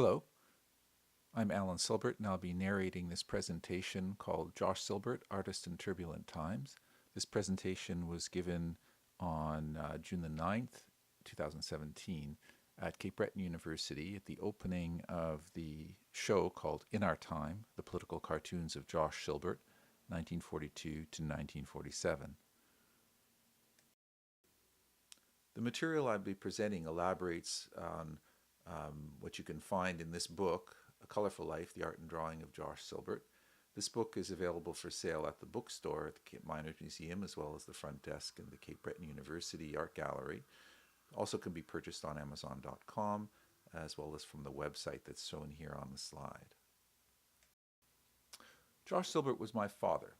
Hello, I'm Alan Silburt, and I'll be narrating this presentation called Josh Silburt, Artist in Turbulent Times. This presentation was given on June the 9th, 2017 at Cape Breton University at the opening of the show called In Our Time, The Political Cartoons of Josh Silburt, 1942 to 1947. The material I'll be presenting elaborates on what you can find in this book, A Colorful Life, The Art and Drawing of Josh Silburt. This book is available for sale at the bookstore at the Cape Miners Museum, as well as the front desk in the Cape Breton University Art Gallery. Also can be purchased on Amazon.com, as well as from the website that's shown here on the slide. Josh Silburt was my father.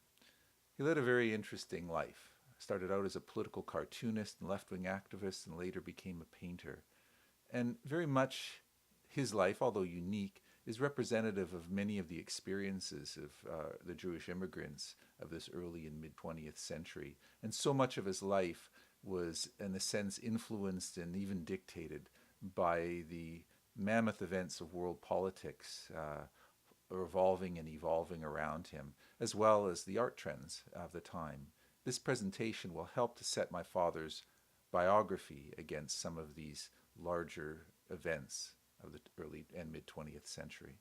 He led a very interesting life. Started out as a political cartoonist and left-wing activist, and later became a painter. And very much his life, although unique, is representative of many of the experiences of the Jewish immigrants of this early and mid-20th century. And so much of his life was, in a sense, influenced and even dictated by the mammoth events of world politics revolving and evolving around him, as well as the art trends of the time. This presentation will help to set my father's biography against some of these larger events of the early and mid-20th century.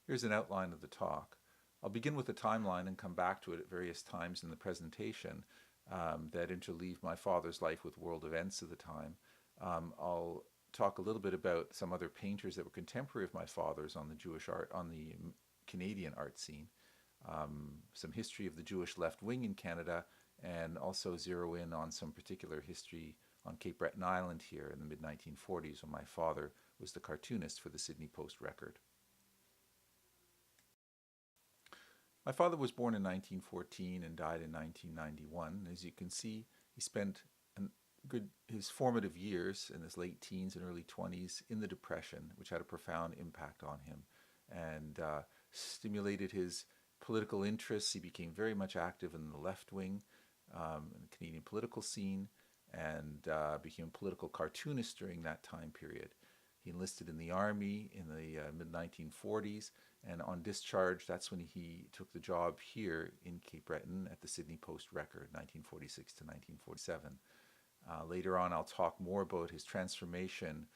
Here's an outline of the talk. I'll begin with a timeline and come back to it at various times in the presentation that interleave my father's life with world events of the time. I'll talk a little bit about some other painters that were contemporary of my father's on the Jewish art, on the Canadian art scene, some history of the Jewish left wing in Canada, and also zero in on some particular history on Cape Breton Island here in the mid-1940s when my father was the cartoonist for the Sydney Post-Record. My father was born in 1914 and died in 1991. As you can see, he spent his formative years in his late teens and early 20s in the Depression, which had a profound impact on him and stimulated his political interests. He became very much active in the left wing, in the Canadian political scene, and became a political cartoonist during that time period. He enlisted in the army in the mid-1940s, and on discharge, that's when he took the job here in Cape Breton at the Sydney Post-Record, 1946 to 1947. Later on, I'll talk more about his transformation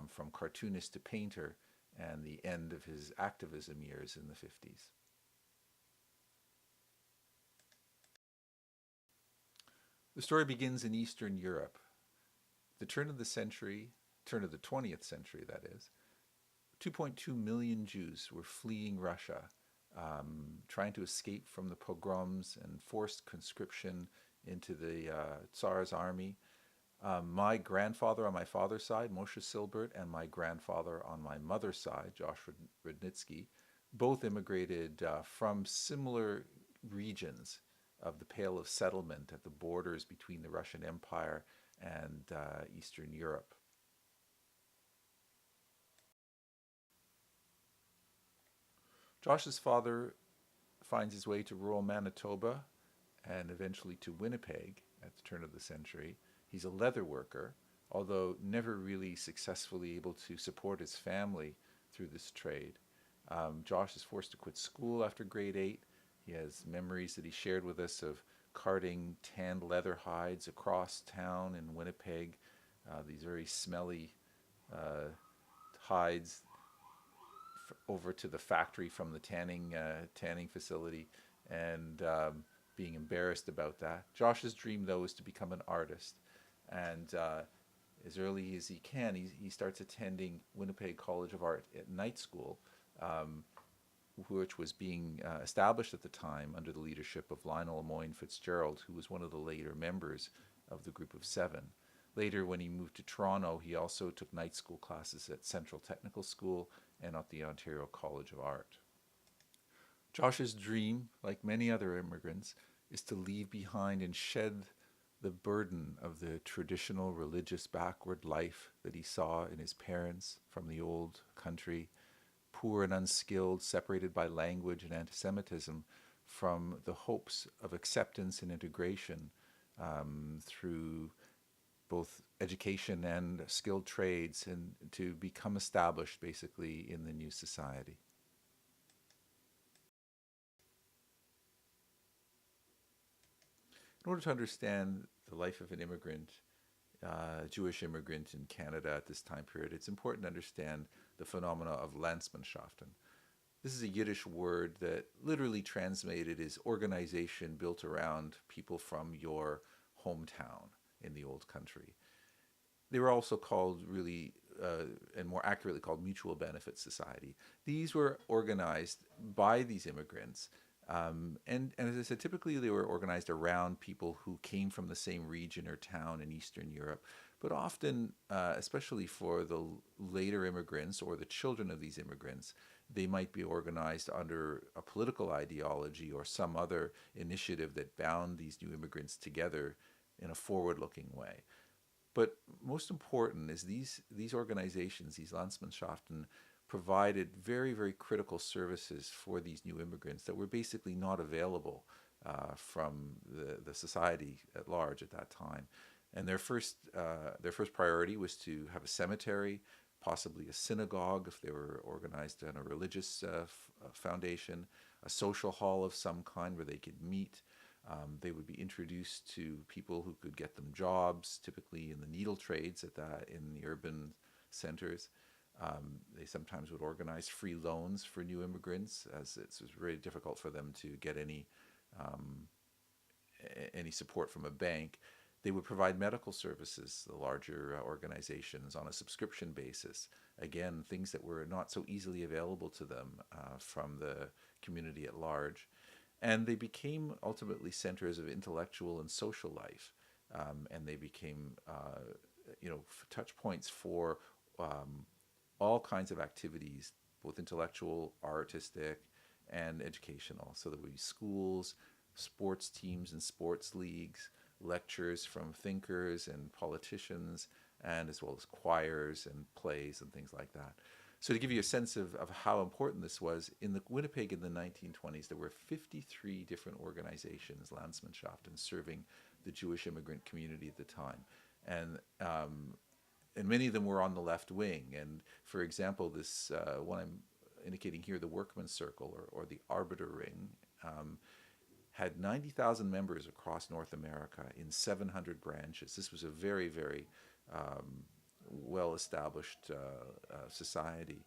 from cartoonist to painter and the end of his activism years in the 50s. The story begins in Eastern Europe. The turn of the 20th century, that is, 2.2 million Jews were fleeing Russia, trying to escape from the pogroms and forced conscription into the Tsar's army. My grandfather on my father's side, Moshe Silburt, and my grandfather on my mother's side, Josh Rudnitsky, both immigrated from similar regions of the Pale of Settlement at the borders between the Russian Empire and Eastern Europe. Josh's father finds his way to rural Manitoba and eventually to Winnipeg at the turn of the century. He's a leather worker, although never really successfully able to support his family through this trade. Josh is forced to quit school after grade 8. He has memories that he shared with us of carting tanned leather hides across town in Winnipeg, these very smelly hides over to the factory from the tanning facility, and being embarrassed about that. Josh's dream, though, is to become an artist, and as early as he can, he starts attending Winnipeg College of Art at night school, which was being established at the time under the leadership of Lionel Lemoyne Fitzgerald, who was one of the later members of the Group of Seven. Later, when he moved to Toronto, he also took night school classes at Central Technical School and at the Ontario College of Art. Josh's dream, like many other immigrants, is to leave behind and shed the burden of the traditional religious backward life that he saw in his parents from the old country, poor and unskilled, separated by language and anti-Semitism, from the hopes of acceptance and integration through both education and skilled trades, and to become established basically in the new society. In order to understand the life of an immigrant, Jewish immigrant in Canada at this time period, it's important to understand the phenomena of Landsmannschaften. This is a Yiddish word that literally translated is organization built around people from your hometown in the old country. They were also called really, and more accurately called mutual benefit society. These were organized by these immigrants. And as I said, typically they were organized around people who came from the same region or town in Eastern Europe. But often, especially for the later immigrants or the children of these immigrants, they might be organized under a political ideology or some other initiative that bound these new immigrants together in a forward-looking way. But most important is these organizations, these Landsmannschaften, provided very, very critical services for these new immigrants that were basically not available from the society at large at that time. And their first priority was to have a cemetery, possibly a synagogue if they were organized on a religious foundation, a social hall of some kind where they could meet. They would be introduced to people who could get them jobs, typically in the needle trades in the urban centers. They sometimes would organize free loans for new immigrants, as it was very difficult for them to get um, any support from a bank. They would provide medical services, the larger organizations, on a subscription basis. Again, things that were not so easily available to them from the community at large. And they became ultimately centers of intellectual and social life. And they became, touch points for all kinds of activities, both intellectual, artistic, and educational. So there would be schools, sports teams and sports leagues, lectures from thinkers and politicians, and as well as choirs and plays and things like that. So to give you a sense of how important this was, in the Winnipeg in the 1920s, there were 53 different organizations, Landsmannschaften, serving the Jewish immigrant community at the time. And many of them were on the left wing. And for example, this one I'm indicating here, the Workmen's Circle or the Arbiter Ring, had 90,000 members across North America in 700 branches. This was a very, very well-established society.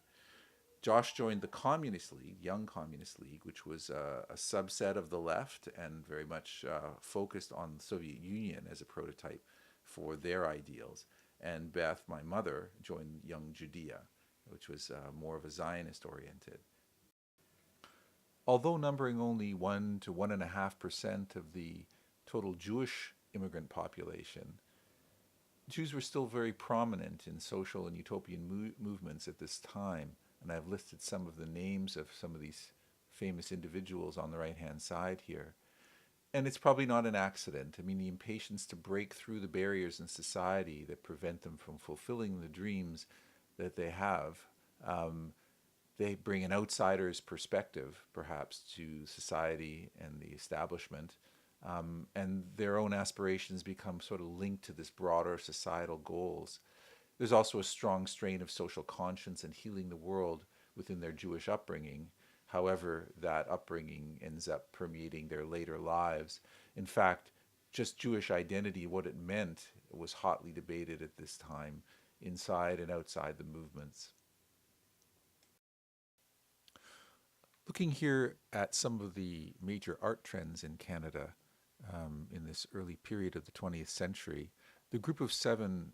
Josh joined the Communist League, Young Communist League, which was a subset of the left and very much focused on the Soviet Union as a prototype for their ideals. And Beth, my mother, joined Young Judea, which was more of a Zionist oriented. Although numbering only 1 to 1.5% of the total Jewish immigrant population, Jews were still very prominent in social and utopian movements at this time. And I've listed some of the names of some of these famous individuals on the right-hand side here. And it's probably not an accident. I mean, the impatience to break through the barriers in society that prevent them from fulfilling the dreams that they have, they bring an outsider's perspective, perhaps, to society and the establishment, and their own aspirations become sort of linked to this broader societal goals. There's also a strong strain of social conscience and healing the world within their Jewish upbringing. However, that upbringing ends up permeating their later lives. In fact, just Jewish identity, what it meant, was hotly debated at this time, inside and outside the movements. Looking here at some of the major art trends in Canada in this early period of the 20th century, the Group of Seven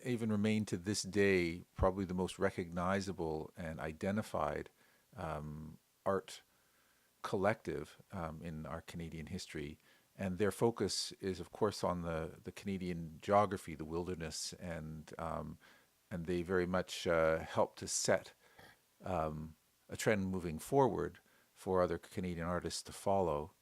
even remain to this day probably the most recognizable and identified art collective in our Canadian history. And their focus is, of course, on the Canadian geography, the wilderness, and they very much help to set a trend moving forward for other Canadian artists to follow.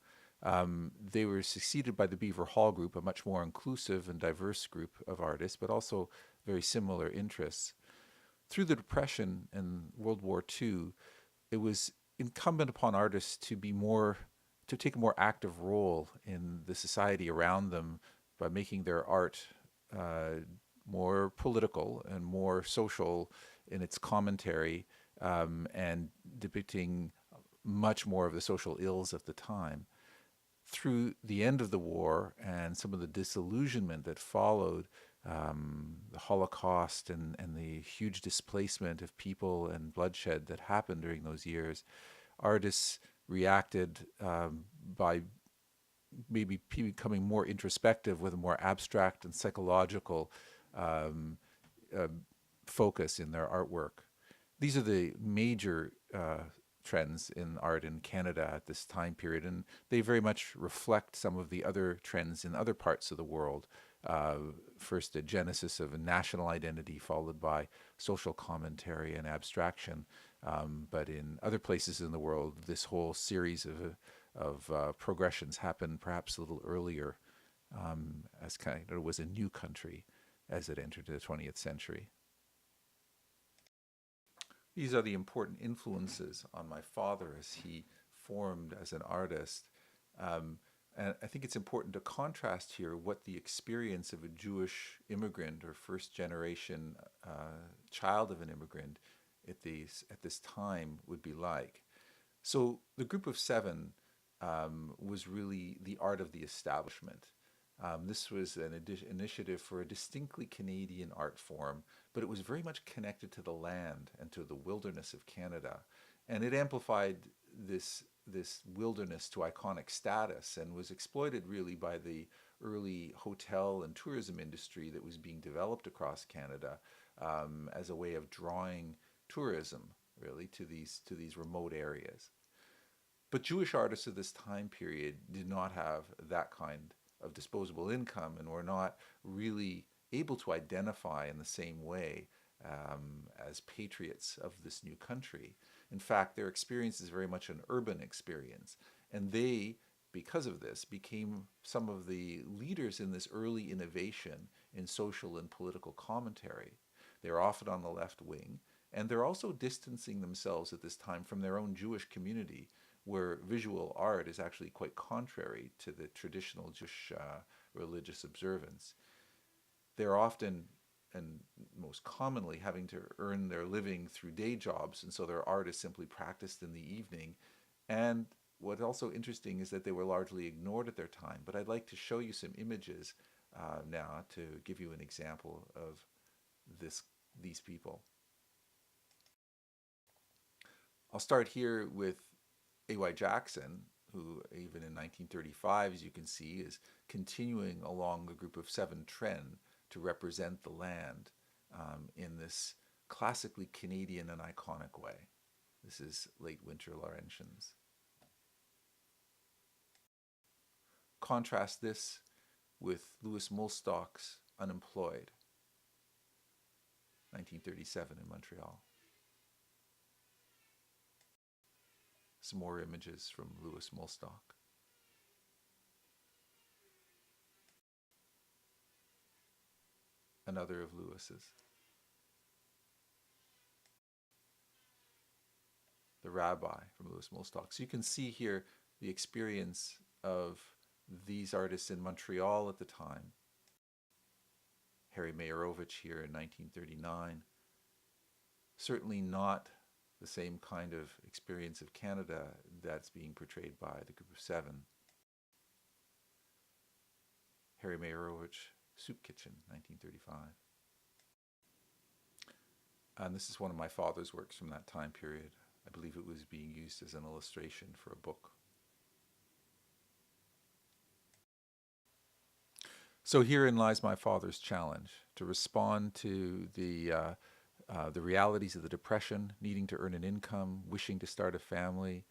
They were succeeded by the Beaver Hall Group, a much more inclusive and diverse group of artists, but also very similar interests. Through the Depression and World War II, it was incumbent upon artists to take a more active role in the society around them by making their art more political and more social in its commentary, and depicting much more of the social ills of the time. Through the end of the war and some of the disillusionment that followed, the Holocaust and the huge displacement of people and bloodshed that happened during those years, artists reacted by maybe becoming more introspective with a more abstract and psychological um, uh, focus in their artwork. These are the major trends in art in Canada at this time period, and they very much reflect some of the other trends in other parts of the world. Uh, First, a genesis of a national identity, followed by social commentary and abstraction. But in other places in the world, this whole series of progressions happened perhaps a little earlier, as kind of it was a new country as it entered the 20th century. These are the important influences on my father as he formed as an artist. Um, and I think it's important to contrast here what the experience of a Jewish immigrant or first generation child of an immigrant at this time would be like. So the group of seven was really the art of the establishment. This was an initiative for a distinctly Canadian art form, but it was very much connected to the land and to the wilderness of Canada. And it amplified this wilderness to iconic status and was exploited really by the early hotel and tourism industry that was being developed across Canada, as a way of drawing tourism really to these remote areas. But Jewish artists of this time period did not have that kind of disposable income and were not really able to identify in the same way as patriots of this new country. In fact, their experience is very much an urban experience. And they, because of this, became some of the leaders in this early innovation in social and political commentary. They're often on the left wing, and they're also distancing themselves at this time from their own Jewish community, where visual art is actually quite contrary to the traditional Jewish religious observance. They're often and most commonly having to earn their living through day jobs, and so their art is simply practiced in the evening. And what's also interesting is that they were largely ignored at their time. But I'd like to show you some images now to give you an example of this these people. I'll start here with A.Y. Jackson, who even in 1935, as you can see, is continuing along the group of seven trend to represent the land in this classically Canadian and iconic way. This is Late Winter Laurentians. Contrast this with Louis Molstock's Unemployed, 1937 in Montreal. Some more images from Louis Molstock. Another of Lewis's. The Rabbi from Louis Molstock. So you can see here the experience of these artists in Montreal at the time. Harry Mayerovich here in 1939. Certainly not the same kind of experience of Canada that's being portrayed by the group of seven. Harry Mayerovich, Soup Kitchen, 1935. And this is one of my father's works from that time period. I believe it was being used as an illustration for a book. So herein lies my father's challenge, to respond to the realities of the Depression, needing to earn an income, wishing to start a family,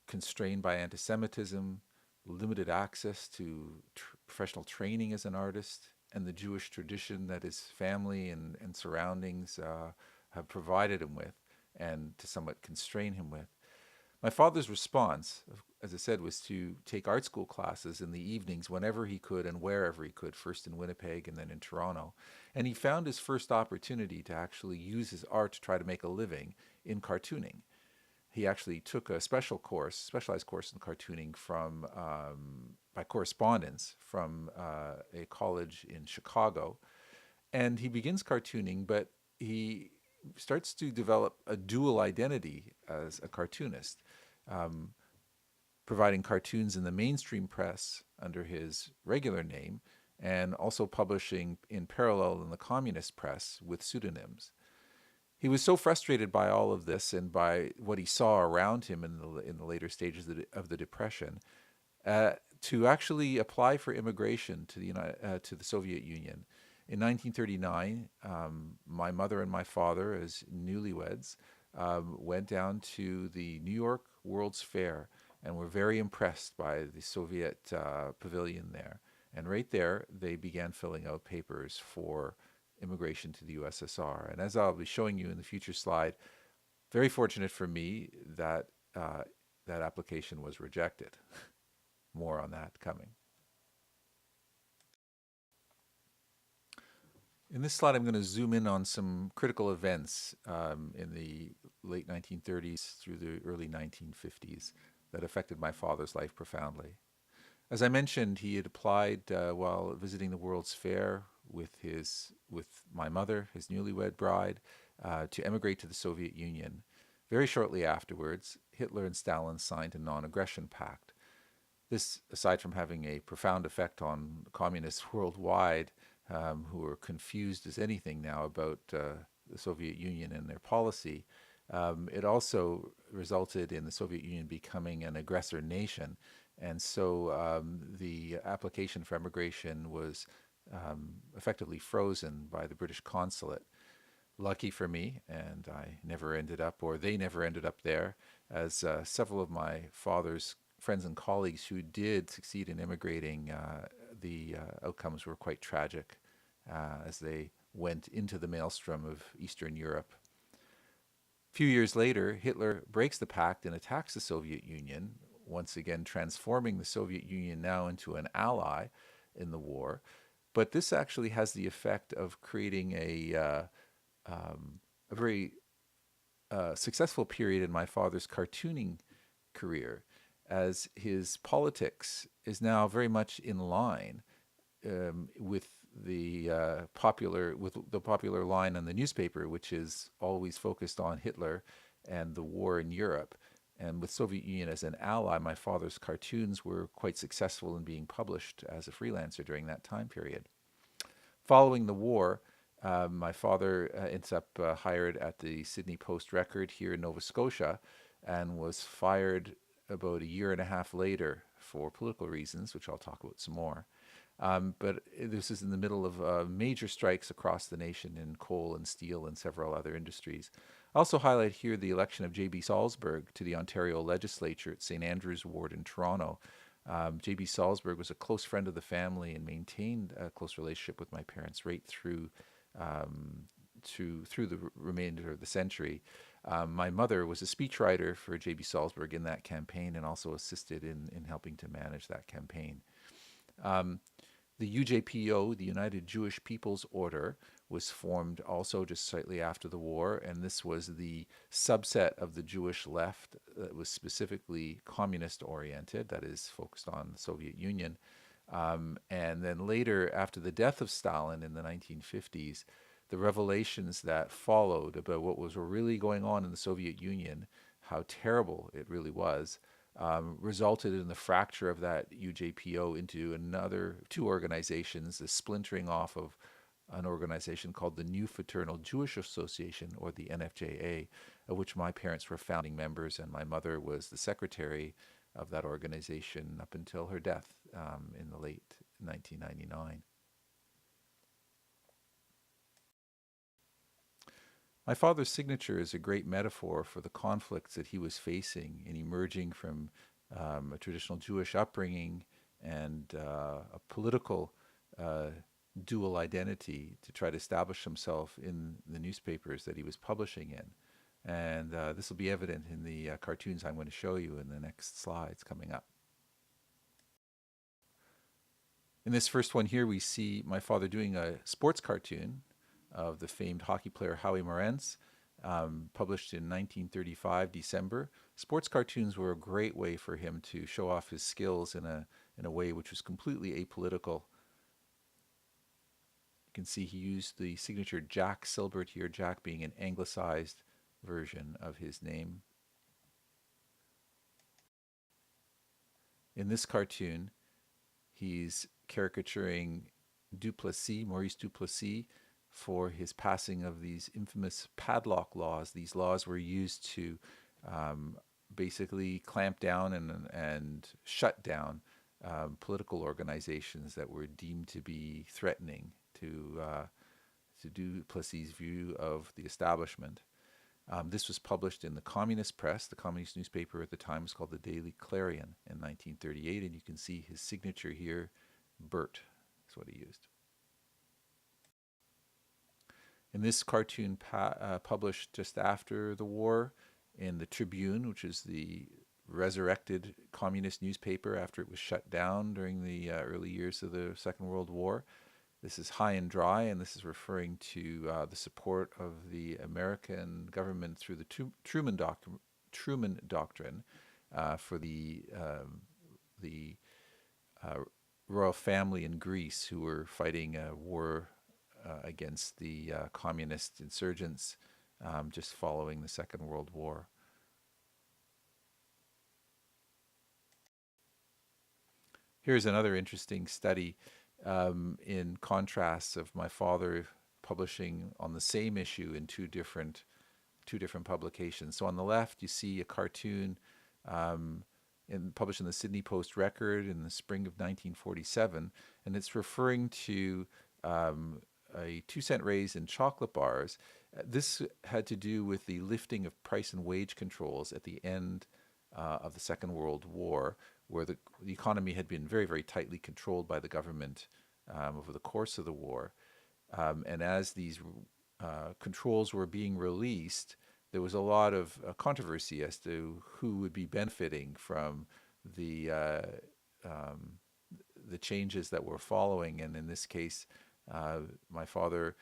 constrained by anti-Semitism, limited access to professional training as an artist, and the Jewish tradition that his family and surroundings have provided him with, and to somewhat constrain him with. My father's response, as I said, was to take art school classes in the evenings whenever he could and wherever he could, first in Winnipeg and then in Toronto. And he found his first opportunity to actually use his art to try to make a living in cartooning. he actually took a specialized course in cartooning from by correspondence from a college in Chicago, and he begins cartooning, but he starts to develop a dual identity as a cartoonist, um, providing cartoons in the mainstream press under his regular name, and also publishing in parallel in the communist press with pseudonyms. He was so frustrated by all of this and by what he saw around him in the later stages of the Depression, to actually apply for immigration to to the Soviet Union. In 1939, my mother and my father, as newlyweds, went down to the New York World's Fair and were very impressed by the Soviet pavilion there. And right there, they began filling out papers for immigration to the USSR. And as I'll be showing you in the future slide, very fortunate for me that that application was rejected. More on that coming. In this slide, I'm going to zoom in on some critical events in the late 1930s through the early 1950s that affected my father's life profoundly. As I mentioned, he had applied while visiting the World's Fair with my mother, his newlywed bride, to emigrate to the Soviet Union. Very shortly afterwards, Hitler and Stalin signed a non-aggression pact. This, aside from having a profound effect on communists worldwide, who are confused as anything now about the Soviet Union and their policy, it also resulted in the Soviet Union becoming an aggressor nation. And so the application for emigration was effectively frozen by the British consulate. Lucky for me, and I never ended up, or they never ended up there, as several of my father's friends and colleagues who did succeed in immigrating, the outcomes were quite tragic as they went into the maelstrom of Eastern Europe. A few years later, Hitler breaks the pact and attacks the Soviet Union, once again transforming the Soviet Union now into an ally in the war. But this actually has the effect of creating a very successful period in my father's cartooning career, as his politics is now very much in line with the popular line in the newspaper, which is always focused on Hitler and the war in Europe. And with Soviet Union as an ally, my father's cartoons were quite successful in being published as a freelancer during that time period. Following the war, my father ends up hired at the Sydney Post Record here in Nova Scotia, and was fired about a year and a half later for political reasons, which I'll talk about some more. But this is in the middle of major strikes across the nation in coal and steel and several other industries. I also highlight here the election of J.B. Silburt to the Ontario Legislature at St. Andrew's Ward in Toronto. J.B. Silburt was a close friend of the family and maintained a close relationship with my parents right through the remainder of the century. My mother was a speechwriter for J.B. Silburt in that campaign and also assisted in helping to manage that campaign. The UJPO, the United Jewish People's Order, was formed also just slightly after the war, and this was the subset of the Jewish left that was specifically communist-oriented, that is, focused on the Soviet Union. And then later, after the death of Stalin in the 1950s, the revelations that followed about what was really going on in the Soviet Union, how terrible it really was, resulted in the fracture of that UJPO into two organizations, the splintering off of an organization called the New Fraternal Jewish Association, or the NFJA, of which my parents were founding members, and my mother was the secretary of that organization up until her death in the late 1999. My father's signature is a great metaphor for the conflicts that he was facing in emerging from a traditional Jewish upbringing and a political dual identity to try to establish himself in the newspapers that he was publishing in. And this will be evident in the cartoons I'm going to show you in the next slides coming up. In this first one here, we see my father doing a sports cartoon of the famed hockey player Howie Morenz. published in 1935, December. Sports cartoons were a great way for him to show off his skills in a way which was completely apolitical. You can see he used the signature Jack Silburt here, Jack being an anglicized version of his name. In this cartoon, he's caricaturing Maurice Duplessis, for his passing of these infamous padlock laws. These laws were used to basically clamp down and shut down political organizations that were deemed to be threatening to Duplessis' view of the establishment. This was published in the communist press. The communist newspaper at the time was called the Daily Clarion in 1938, and you can see his signature here, Burt is what he used. In this cartoon published just after the war in the Tribune, which is the resurrected communist newspaper after it was shut down during the early years of the Second World War. This is high and dry, and this is referring to the support of the American government through the Truman Doctrine for the royal family in Greece who were fighting a war against the communist insurgents just following the Second World War. Here's another interesting study in contrasts of my father publishing on the same issue in two different publications. So on the left, you see a cartoon published in the Sydney Post Record in the spring of 1947, and it's referring to a 2-cent raise in chocolate bars. This had to do with the lifting of price and wage controls at the end of the Second World War, where the economy had been very, very tightly controlled by the government over the course of the war. And as these controls were being released, there was a lot of controversy as to who would be benefiting from the changes that were following. And in this case, my father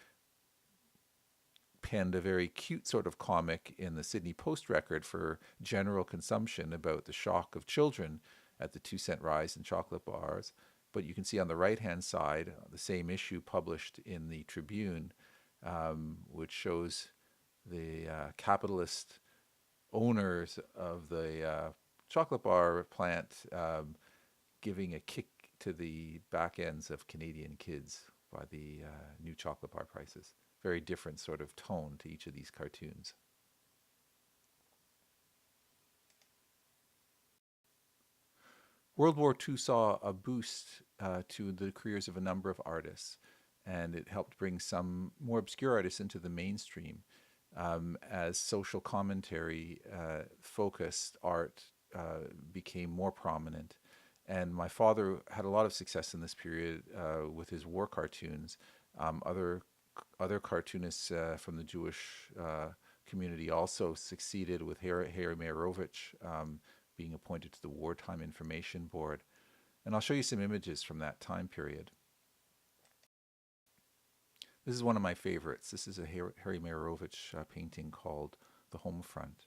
penned a very cute sort of comic in the Sydney Post Record for general consumption about the shock of children at the 2-cent rise in chocolate bars. But you can see on the right-hand side, the same issue published in the Tribune, which shows the capitalist owners of the chocolate bar plant giving a kick to the back ends of Canadian kids by the new chocolate bar prices. Very different sort of tone to each of these cartoons. World War II saw a boost to the careers of a number of artists, and it helped bring some more obscure artists into the mainstream as social commentary focused art became more prominent. And my father had a lot of success in this period with his war cartoons. Other cartoonists from the Jewish community also succeeded, with Harry Meyerowitz being appointed to the Wartime Information Board. And I'll show you some images from that time period. This is one of my favorites. This is a Harry Meyerowitz painting called The Home Front,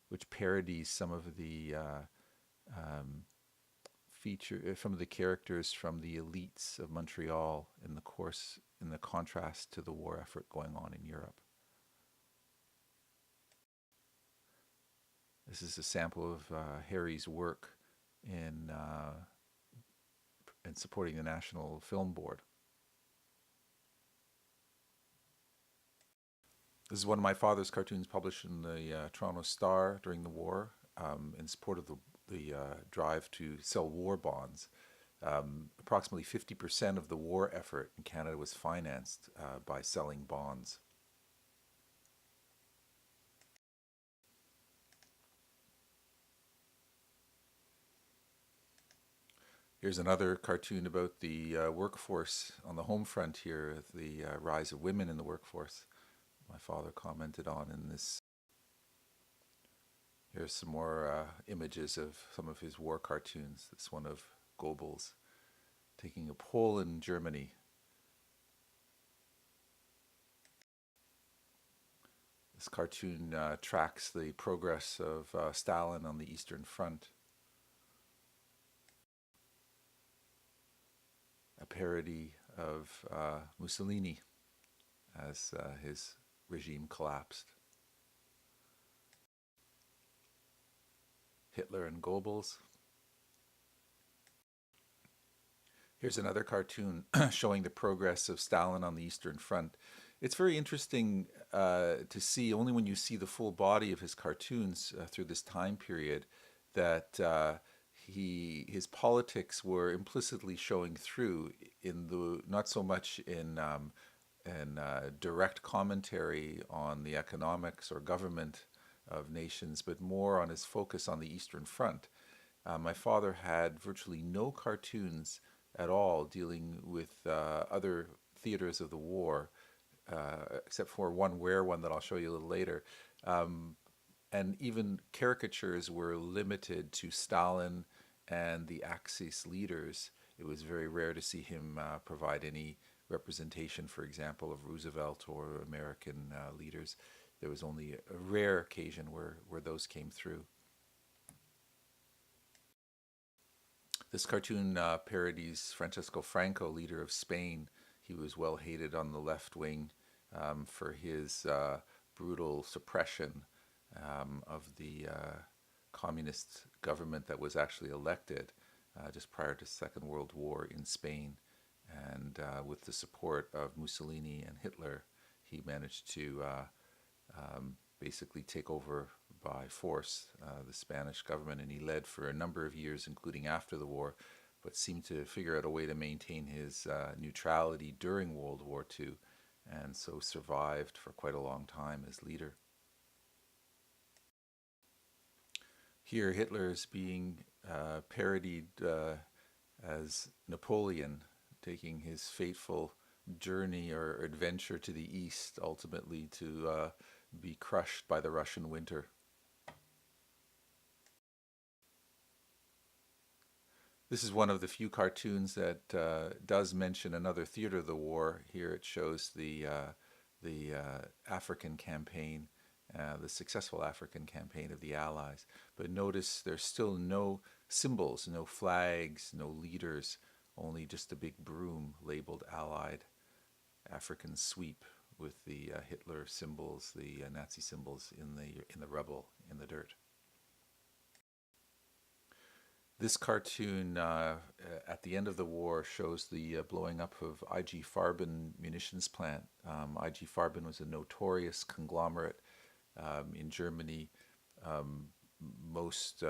which parodies some of the some of the characters from the elites of Montreal in the contrast to the war effort going on in Europe. This is a sample of Harry's work in supporting the National Film Board. This is one of my father's cartoons published in the Toronto Star during the war in support of the drive to sell war bonds. Approximately 50% of the war effort in Canada was financed by selling bonds. Here's another cartoon about the workforce on the home front here, the rise of women in the workforce. My father commented on in this. Here's some more images of some of his war cartoons. This one of Goebbels taking a poll in Germany. This cartoon tracks the progress of Stalin on the Eastern Front, a parody of Mussolini as his regime collapsed. Hitler and Goebbels. Here's another cartoon showing the progress of Stalin on the Eastern Front. It's very interesting to see, only when you see the full body of his cartoons through this time period, that his politics were implicitly showing through in the, not so much in direct commentary on the economics or government of nations, but more on his focus on the Eastern Front. My father had virtually no cartoons at all dealing with other theaters of the war, except for one rare one that I'll show you a little later. And even caricatures were limited to Stalin and the Axis leaders. It was very rare to see him provide any representation, for example, of Roosevelt or American leaders. There was only a rare occasion where those came through. This cartoon parodies Francisco Franco, leader of Spain. He was well hated on the left wing for his brutal suppression of the communist government that was actually elected just prior to the Second World War in Spain. And with the support of Mussolini and Hitler, he managed to basically take over by force the Spanish government, and he led for a number of years, including after the war, but seemed to figure out a way to maintain his neutrality during World War II, and so survived for quite a long time as leader. Here Hitler is being parodied as Napoleon, taking his fateful journey or adventure to the east, ultimately to be crushed by the Russian winter. This is one of the few cartoons that does mention another theater of the war. Here it shows the African campaign, the successful African campaign of the Allies. But notice there's still no symbols, no flags, no leaders, only just a big broom labeled Allied African sweep with the Hitler symbols, the Nazi symbols in the rubble, in the dirt. This cartoon at the end of the war shows the blowing up of IG Farben munitions plant. IG Farben was a notorious conglomerate in Germany, most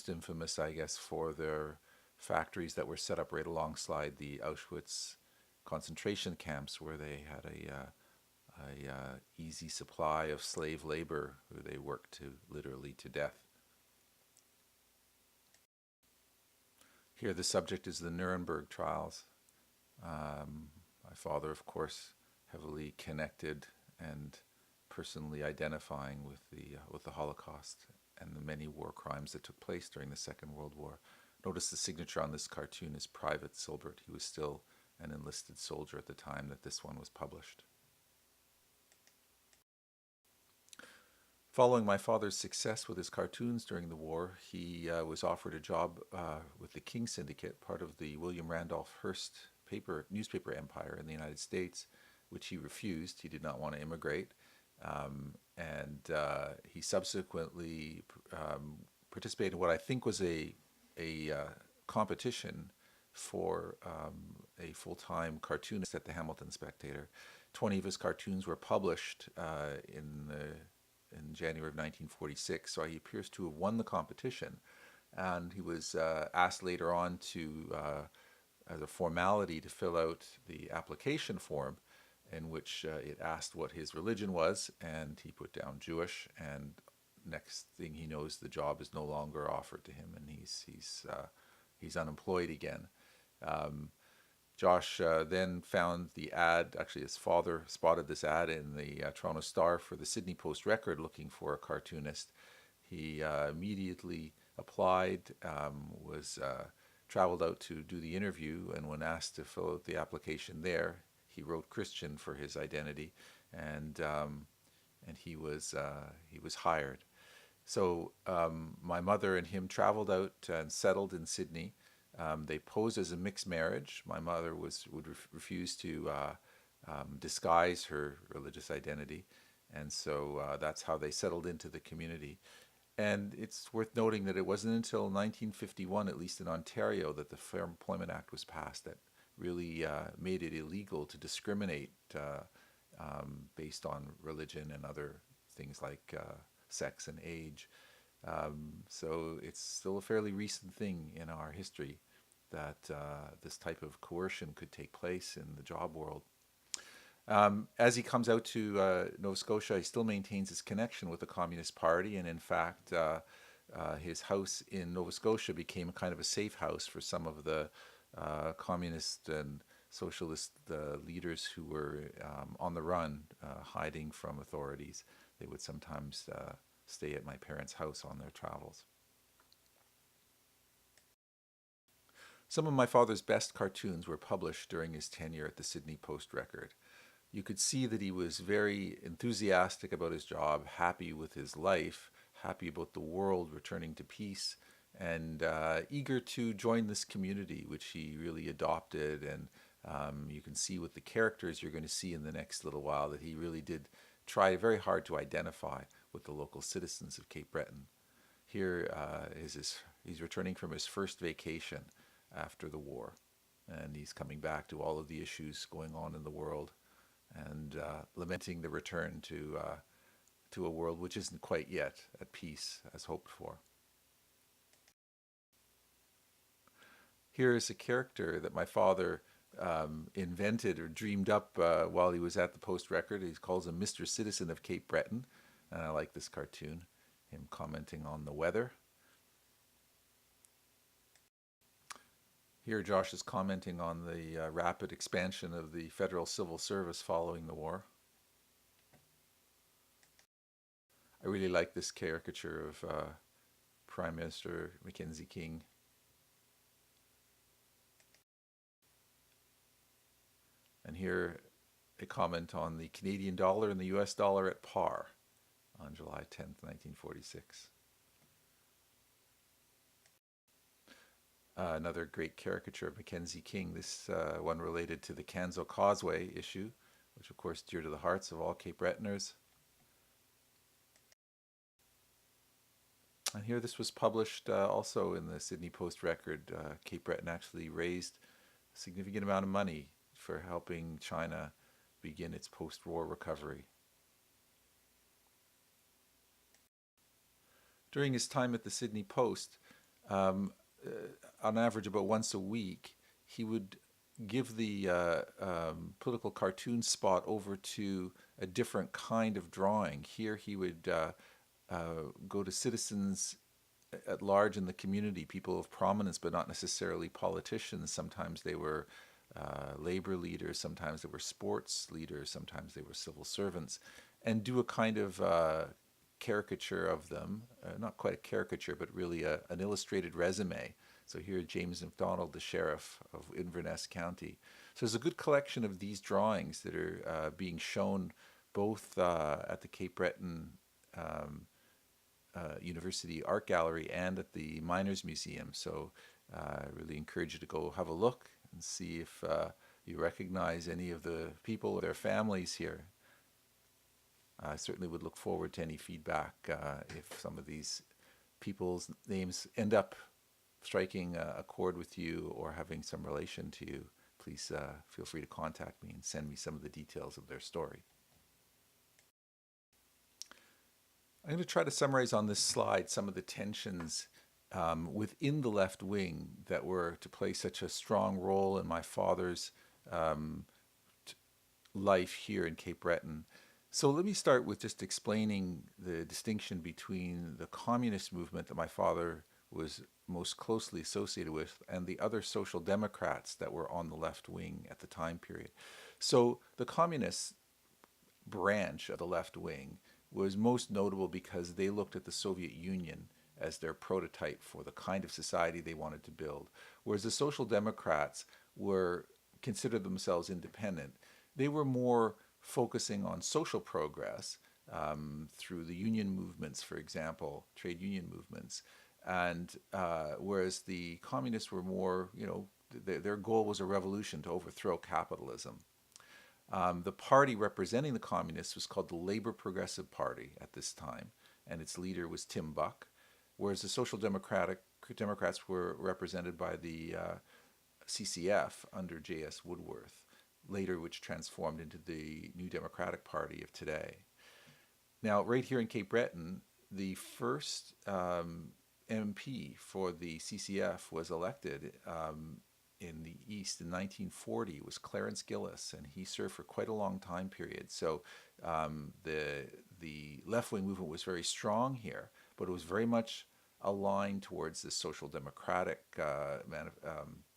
infamous, I guess, for their factories that were set up right alongside the Auschwitz concentration camps, where they had a easy supply of slave labor who they worked to literally to death. Here the subject is the Nuremberg trials. My father, of course, heavily connected and personally identifying with the Holocaust and the many war crimes that took place during the Second World War. Notice the signature on this cartoon is Private Silburt. He was still an enlisted soldier at the time that this one was published. Following my father's success with his cartoons during the war, he was offered a job with the King Syndicate, part of the William Randolph Hearst newspaper empire in the United States, which he refused. He did not want to immigrate. And he subsequently participated in what I think was a competition for a full-time cartoonist at the Hamilton Spectator. 20 of his cartoons were published in January of 1946, so he appears to have won the competition. And he was asked later on to, as a formality, to fill out the application form, in which it asked what his religion was, and he put down Jewish. And next thing he knows, the job is no longer offered to him, and he's unemployed again. Josh then found the ad. Actually, his father spotted this ad in the Toronto Star for the Sydney Post Record, looking for a cartoonist. He immediately applied, traveled out to do the interview, and when asked to fill out the application there, he wrote Christian for his identity, and and he was hired. So my mother and him traveled out and settled in Sydney. They posed as a mixed marriage. My mother would refuse to disguise her religious identity, and so that's how they settled into the community. And it's worth noting that it wasn't until 1951, at least in Ontario, that the Fair Employment Act was passed that really made it illegal to discriminate based on religion and other things like sex and age. So it's still a fairly recent thing in our history that this type of coercion could take place in the job world. As he comes out to Nova Scotia, he still maintains his connection with the Communist Party, and in fact, his house in Nova Scotia became a kind of a safe house for some of the communist and socialist leaders who were on the run, hiding from authorities. They would sometimes stay at my parents' house on their travels. Some of my father's best cartoons were published during his tenure at the Sydney Post Record. You could see that he was very enthusiastic about his job, happy with his life, happy about the world returning to peace, and eager to join this community, which he really adopted. And you can see with the characters you're going to see in the next little while that he really did try very hard to identify with the local citizens of Cape Breton. Here he's returning from his first vacation after the war, and he's coming back to all of the issues going on in the world, and lamenting the return to a world which isn't quite yet at peace as hoped for. Here is a character that my father invented or dreamed up while he was at the Post Record. He calls him Mr. Citizen of Cape Breton, and I like this cartoon, him commenting on the weather. Here, Josh is commenting on the rapid expansion of the federal civil service following the war. I really like this caricature of Prime Minister Mackenzie King. And here, a comment on the Canadian dollar and the US dollar at par on July 10th, 1946. Another great caricature of Mackenzie King, this one related to the Canso Causeway issue, which of course dear to the hearts of all Cape Bretoners. And here this was published also in the Sydney Post Record. Cape Breton actually raised a significant amount of money for helping China begin its post-war recovery. During his time at the Sydney Post, on average about once a week, he would give the political cartoon spot over to a different kind of drawing. Here he would go to citizens at large in the community, people of prominence, but not necessarily politicians. Sometimes they were labor leaders, sometimes they were sports leaders, sometimes they were civil servants, and do a kind of caricature of them, not quite a caricature, but really an illustrated resume. So here, James McDonald, the sheriff of Inverness County. So there's a good collection of these drawings that are being shown both at the Cape Breton University Art Gallery and at the Miners Museum. So I really encourage you to go have a look and see if you recognize any of the people or their families here. I certainly would look forward to any feedback if some of these people's names end up striking a chord with you or having some relation to you. Please feel free to contact me and send me some of the details of their story. I'm going to try to summarize on this slide some of the tensions within the left wing that were to play such a strong role in my father's life here in Cape Breton. So let me start with just explaining the distinction between the communist movement that my father was most closely associated with and the other social democrats that were on the left wing at the time period. So the communist branch of the left wing was most notable because they looked at the Soviet Union as their prototype for the kind of society they wanted to build, whereas the social democrats were considered themselves independent. They were more focusing on social progress, through the union movements, for example, trade union movements. And whereas the communists were more, their goal was a revolution to overthrow capitalism. The party representing the communists was called the Labor Progressive Party at this time, and its leader was Tim Buck, whereas the Democrats were represented by the CCF under J.S. Woodworth, later which transformed into the New Democratic Party of today. Now, right here in Cape Breton, the first MP for the CCF was elected in the East in 1940. It was Clarence Gillis, and he served for quite a long time period. So the left-wing movement was very strong here, but it was very much aligned towards this social democratic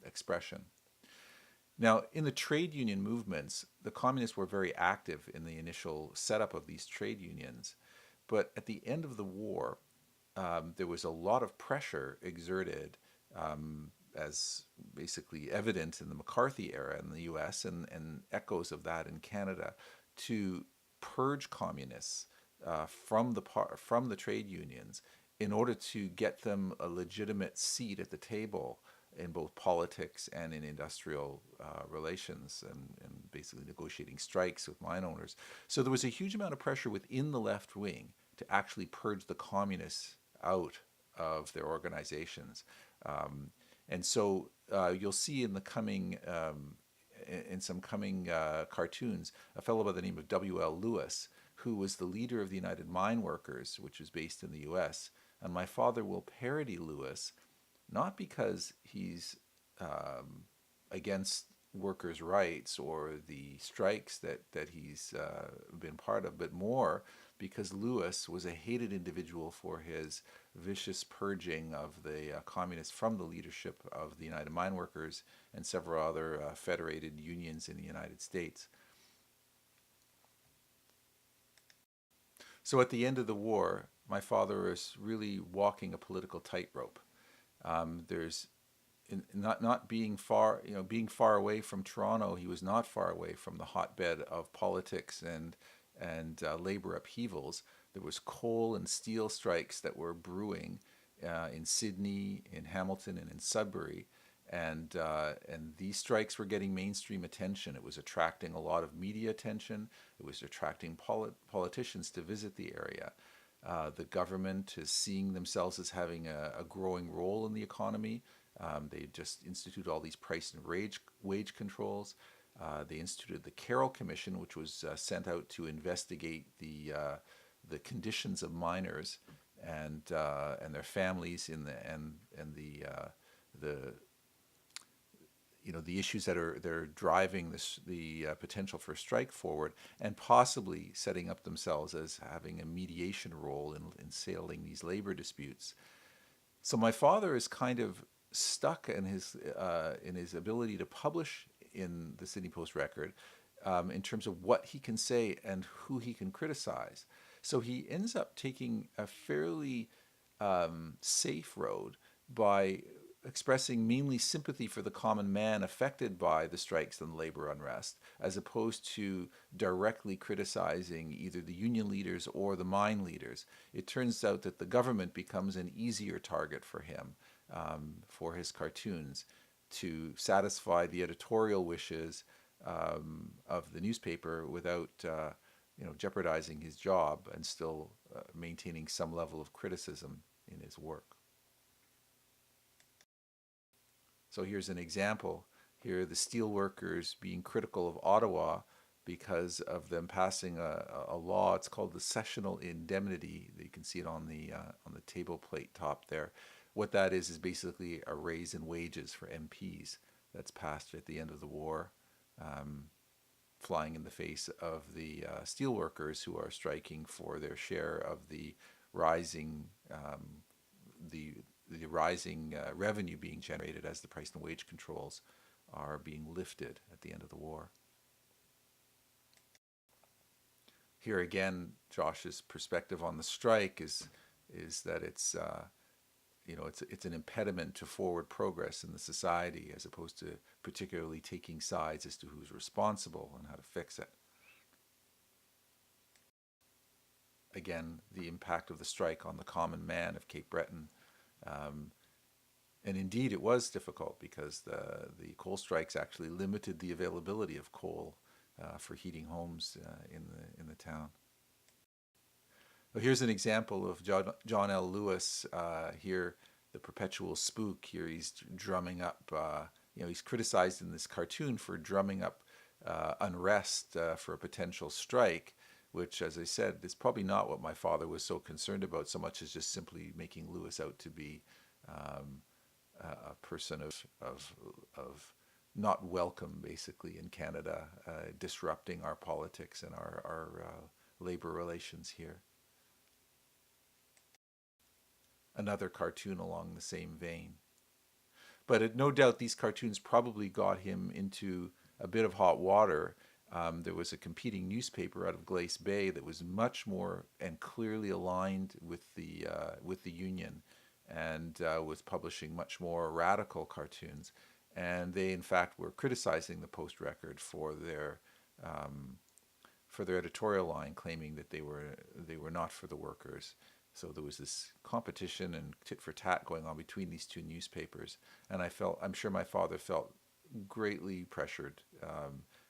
expression. Now, in the trade union movements, the communists were very active in the initial setup of these trade unions. But at the end of the war, there was a lot of pressure exerted, as basically evident in the McCarthy era in the US and echoes of that in Canada, to purge communists from the trade unions in order to get them a legitimate seat at the table in both politics and in industrial relations, and basically negotiating strikes with mine owners. So there was a huge amount of pressure within the left wing to actually purge the communists out of their organizations. And so you'll see in the coming, in some coming cartoons, a fellow by the name of W.L. Lewis, who was the leader of the United Mine Workers, which was based in the U.S. And my father will parody Lewis, not because he's against workers' rights or the strikes that he's been part of, but more because Lewis was a hated individual for his vicious purging of the communists from the leadership of the United Mine Workers and several other federated unions in the United States. So at the end of the war, my father is really walking a political tightrope. There's not being far, being far away from Toronto. He was not far away from the hotbed of politics and labor upheavals. There was coal and steel strikes that were brewing in Sydney, in Hamilton, and in Sudbury, and these strikes were getting mainstream attention. It was attracting a lot of media attention. It was attracting politicians to visit the area. The government is seeing themselves as having a growing role in the economy. They just instituted all these price and wage controls. They instituted the Carroll Commission, which was sent out to investigate the conditions of miners and their families and the issues that are driving the potential for strike forward, and possibly setting up themselves as having a mediation role in settling these labor disputes. So my father is kind of stuck in his ability to publish in the Sydney Post Record in terms of what he can say and who he can criticize. So he ends up taking a fairly safe road by expressing mainly sympathy for the common man affected by the strikes and labor unrest, as opposed to directly criticizing either the union leaders or the mine leaders. It turns out that the government becomes an easier target for him, for his cartoons, to satisfy the editorial wishes of the newspaper without jeopardizing his job and still maintaining some level of criticism in his work. So here's an example. Here, the steelworkers being critical of Ottawa because of them passing a law. It's called the Sessional Indemnity. You can see it on the table plate top there. What that is basically a raise in wages for MPs that's passed at the end of the war, flying in the face of the steelworkers who are striking for their share of the rising revenue being generated as the price and wage controls are being lifted at the end of the war. Here again, Josh's perspective on the strike is that it's an impediment to forward progress in the society, as opposed to particularly taking sides as to who's responsible and how to fix it. again, the impact of the strike on the common man of Cape Breton. Um, and indeed, it was difficult because the coal strikes actually limited the availability of coal for heating homes in the town. Well, here's an example of John L. Lewis here, the perpetual spook. Here he's drumming up, he's criticized in this cartoon for drumming up unrest for a potential strike, which, as I said, is probably not what my father was so concerned about so much as just simply making Lewis out to be um, a person of not welcome, basically, in Canada, disrupting our politics and our labor relations here. Another cartoon along the same vein. But no doubt these cartoons probably got him into a bit of hot water. There was a competing newspaper out of Glace Bay that was much more and clearly aligned with the union, and was publishing much more radical cartoons. And they, in fact, were criticizing the Post Record for their editorial line, claiming that they were not for the workers. So there was this competition and tit for tat going on between these two newspapers, and I'm sure my father felt greatly pressured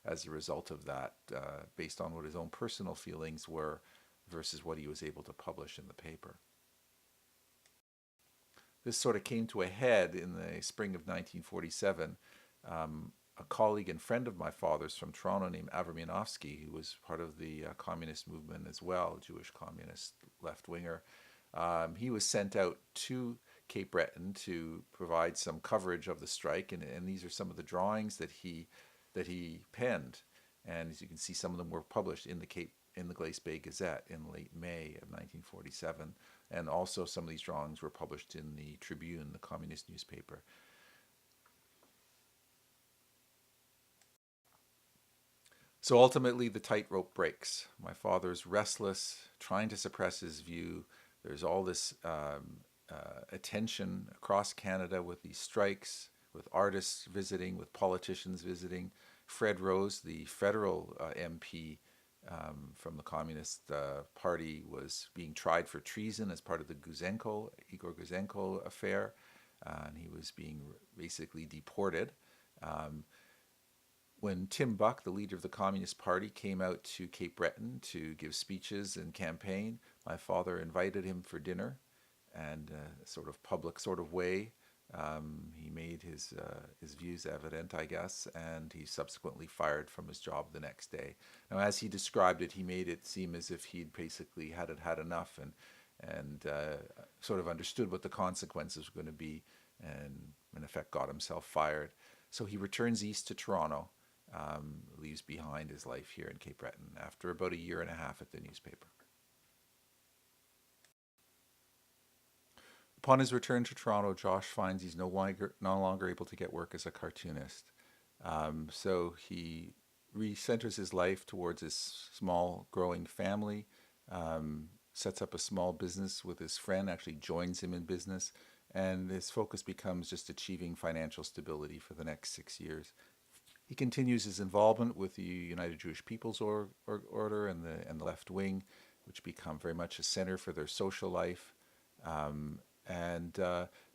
as a result of that, based on what his own personal feelings were versus what he was able to publish in the paper. This sort of came to a head in the spring of 1947. A colleague and friend of my father's from Toronto named Avramianovsky, who was part of the communist movement as well, Jewish communist left-winger, he was sent out to Cape Breton to provide some coverage of the strike, and these are some of the drawings that he penned, and as you can see, some of them were published in the Glace Bay Gazette in late May of 1947, and also some of these drawings were published in the Tribune, the communist newspaper. So ultimately, the tightrope breaks. My father's restless, trying to suppress his view. There's all this attention across Canada with these strikes, with artists visiting, with politicians visiting. Fred Rose, the federal MP from the Communist Party, was being tried for treason as part of the Igor Guzenko affair, and he was being basically deported. When Tim Buck, the leader of the Communist Party, came out to Cape Breton to give speeches and campaign, my father invited him for dinner, and sort of public sort of way, he made his views evident, I guess, and he subsequently fired from his job the next day. Now, as he described it, he made it seem as if he'd basically had enough, and sort of understood what the consequences were going to be, and in effect got himself fired. So he returns east to Toronto. Leaves behind his life here in Cape Breton after about a year and a half at the newspaper. Upon his return to Toronto, Josh finds he's no longer able to get work as a cartoonist. So he recenters his life towards his small, growing family, sets up a small business with his friend, actually joins him in business, and his focus becomes just achieving financial stability for the next 6 years. He continues his involvement with the United Jewish People's Order and the left wing, which become very much a center for their social life. And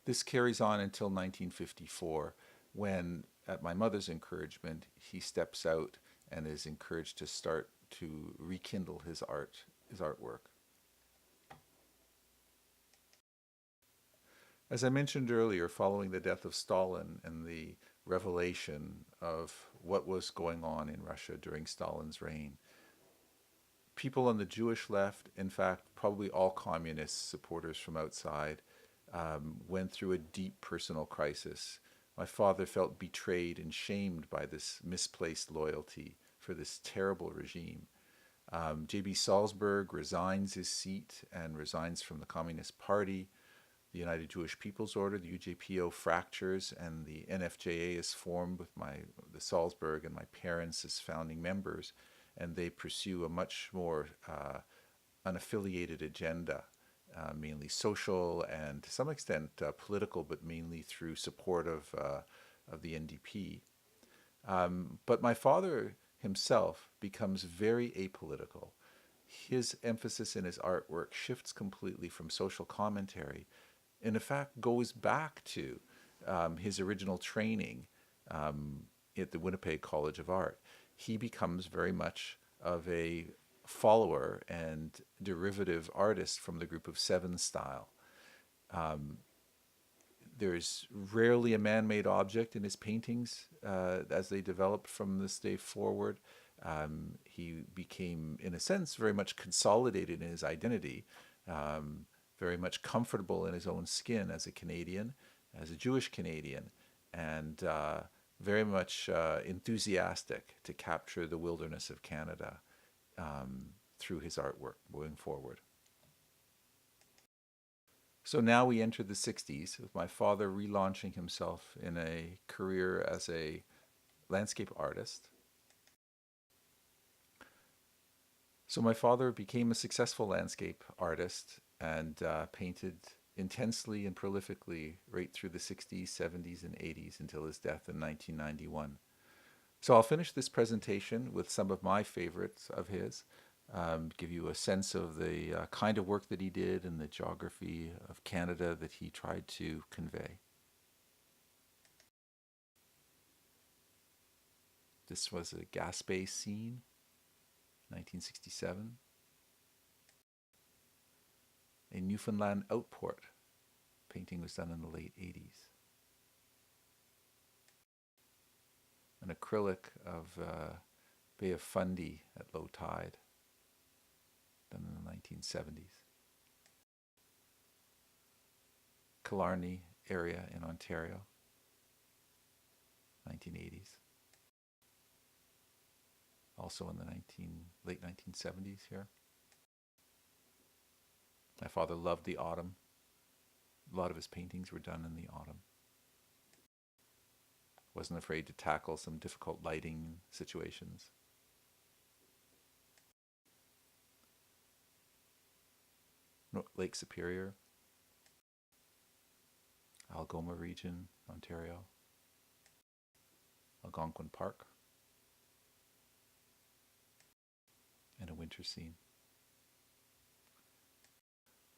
this carries on until 1954, when, at my mother's encouragement, he steps out and is encouraged to start to rekindle his artwork. As I mentioned earlier, following the death of Stalin and the revelation of what was going on in Russia during Stalin's reign, people on the Jewish left, in fact, probably all communist supporters from outside, went through a deep personal crisis. My father felt betrayed and shamed by this misplaced loyalty for this terrible regime. J.B. Silburt resigns his seat and resigns from the Communist Party. The United Jewish People's Order, the UJPO, fractures, and the NFJA is formed with the Silburt and my parents as founding members, and they pursue a much more unaffiliated agenda, mainly social and to some extent political, but mainly through support of the NDP. But my father himself becomes very apolitical. his emphasis in his artwork shifts completely from social commentary, and in fact goes back to his original training at the Winnipeg College of Art. He becomes very much of a follower and derivative artist from the Group of Seven style. There's rarely a man-made object in his paintings as they developed from this day forward. He became, in a sense, very much consolidated in his identity, very much comfortable in his own skin as a Canadian, as a Jewish Canadian, and very much enthusiastic to capture the wilderness of Canada through his artwork moving forward. So now we enter the 60s, with my father relaunching himself in a career as a landscape artist. So my father became a successful landscape artist and painted intensely and prolifically right through the 60s, 70s, and 80s until his death in 1991. So I'll finish this presentation with some of my favorites of his, give you a sense of the kind of work that he did and the geography of Canada that he tried to convey. This was a Gaspé scene, 1967. A Newfoundland outport. Painting was done in the late 80s. An acrylic of Bay of Fundy at low tide, done in the 1970s. Killarney area in Ontario, 1980s. Also in the late 1970s here. My father loved the autumn. A lot of his paintings were done in the autumn. Wasn't afraid to tackle some difficult lighting situations. Lake Superior, Algoma region, Ontario, Algonquin Park, and a winter scene.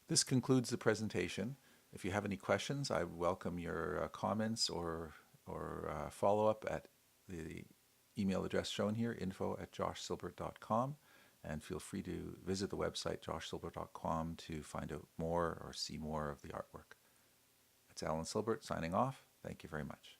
This concludes the presentation. If you have any questions, I welcome your comments or follow-up at the email address shown here, info@joshsilburt.com, and feel free to visit the website joshsilburt.com to find out more or see more of the artwork. It's Alan Silburt signing off. Thank you very much.